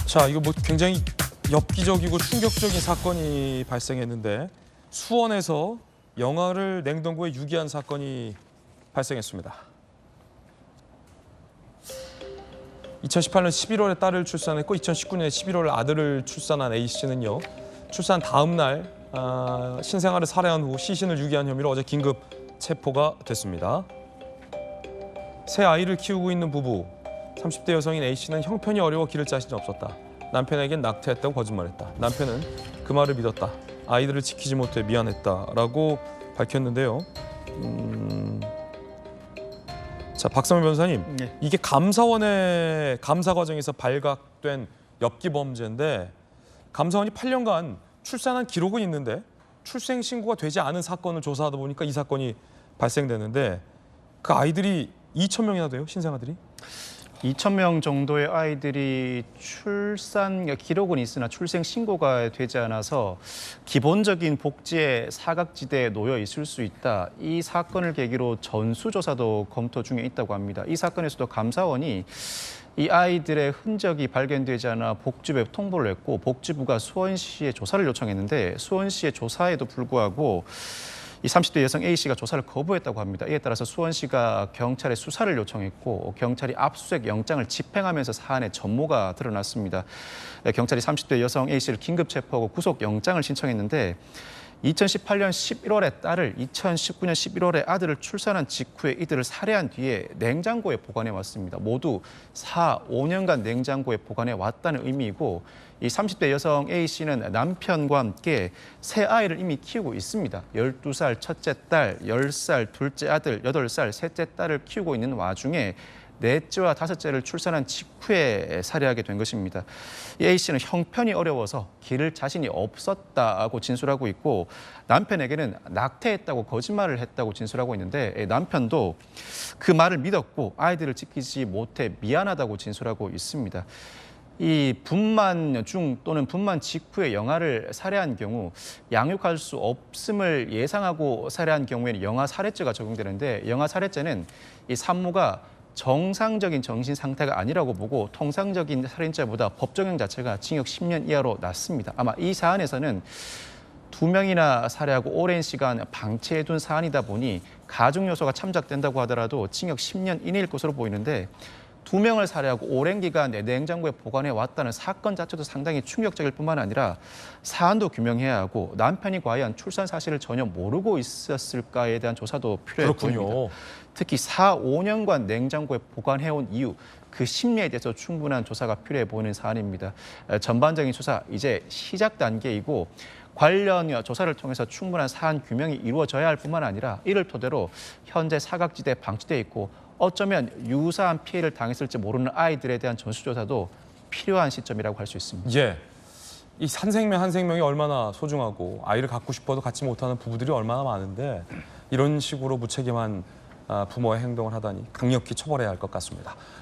자, 이거 뭐 굉장히 엽기적이고 충격적인 사건이 발생했는데 수원에서 영아를 냉동고에 유기한 사건이 발생했습니다. 2018년 11월에 딸을 출산했고 2019년 11월 아들을 출산한 A씨는요. 출산 다음 날 신생아를 살해한 후 시신을 유기한 혐의로 어제 긴급 체포가 됐습니다. 새 아이를 키우고 있는 부부 30대 여성인 A씨는 형편이 어려워 기를 자신이 없었다. 남편에겐 낙태했다고 거짓말했다. 남편은 그 말을 믿었다. 아이들을 지키지 못해 미안했다라고 밝혔는데요. 자, 박상민 변호사님, 네. 이게 감사원의 감사 과정에서 발각된 엽기 범죄인데 감사원이 8년간 출산한 기록은 있는데 출생 신고가 되지 않은 사건을 조사하다 보니까 이 사건이 발생되는데 그 아이들이 2,000명이나 돼요, 신생아들이? 2,000명 정도의 아이들이 출산 기록은 있으나 출생 신고가 되지 않아서 기본적인 복지의 사각지대에 놓여 있을 수 있다. 이 사건을 계기로 전수조사도 검토 중에 있다고 합니다. 이 사건에서도 감사원이 이 아이들의 흔적이 발견되지 않아 복지부에 통보를 했고 복지부가 수원시에 조사를 요청했는데 수원시의 조사에도 불구하고 이 30대 여성 A씨가 조사를 거부했다고 합니다. 이에 따라서 수원시가 경찰에 수사를 요청했고 경찰이 압수수색 영장을 집행하면서 사안의 전모가 드러났습니다. 경찰이 30대 여성 A씨를 긴급 체포하고 구속 영장을 신청했는데 2018년 11월에 딸을 2019년 11월에 아들을 출산한 직후에 이들을 살해한 뒤에 냉장고에 보관해 왔습니다. 모두 5년간 냉장고에 보관해 왔다는 의미이고 이 30대 여성 A씨는 남편과 함께 새 아이를 이미 키우고 있습니다. 12살 첫째 딸, 10살 둘째 아들, 8살 셋째 딸을 키우고 있는 와중에 넷째와 다섯째를 출산한 직후에 살해하게 된 것입니다. 이 A씨는 형편이 어려워서 기를 자신이 없었다고 진술하고 있고 남편에게는 낙태했다고 거짓말을 했다고 진술하고 있는데 남편도 그 말을 믿었고 아이들을 지키지 못해 미안하다고 진술하고 있습니다. 이 분만 중 또는 분만 직후에 영아를 살해한 경우 양육할 수 없음을 예상하고 살해한 경우에는 영아 살해죄가 적용되는데 영아 살해죄는 이 산모가 정상적인 정신 상태가 아니라고 보고 통상적인 살인죄보다 법 적용 자체가 징역 10년 이하로 낮습니다. 아마 이 사안에서는 2명이나 살해하고 오랜 시간 방치해둔 사안이다 보니 가중 요소가 참작된다고 하더라도 징역 10년 이내일 것으로 보이는데 2명을 살해하고 오랜 기간 냉장고에 보관해 왔다는 사건 자체도 상당히 충격적일 뿐만 아니라 사안도 규명해야 하고 남편이 과연 출산 사실을 전혀 모르고 있었을까에 대한 조사도 필요해 보입니다. 특히 5년간 냉장고에 보관해온 이유, 그 심리에 대해서 충분한 조사가 필요해 보이는 사안입니다. 전반적인 수사 이제 시작 단계이고 관련 조사를 통해서 충분한 사안 규명이 이루어져야 할 뿐만 아니라 이를 토대로 현재 사각지대에 방치돼 있고 어쩌면 유사한 피해를 당했을지 모르는 아이들에 대한 전수조사도 필요한 시점이라고 할 수 있습니다. 예. 이 한 생명 한 생명이 얼마나 소중하고 아이를 갖고 싶어도 갖지 못하는 부부들이 얼마나 많은데 이런 식으로 무책임한 부모의 행동을 하다니 강력히 처벌해야 할 것 같습니다.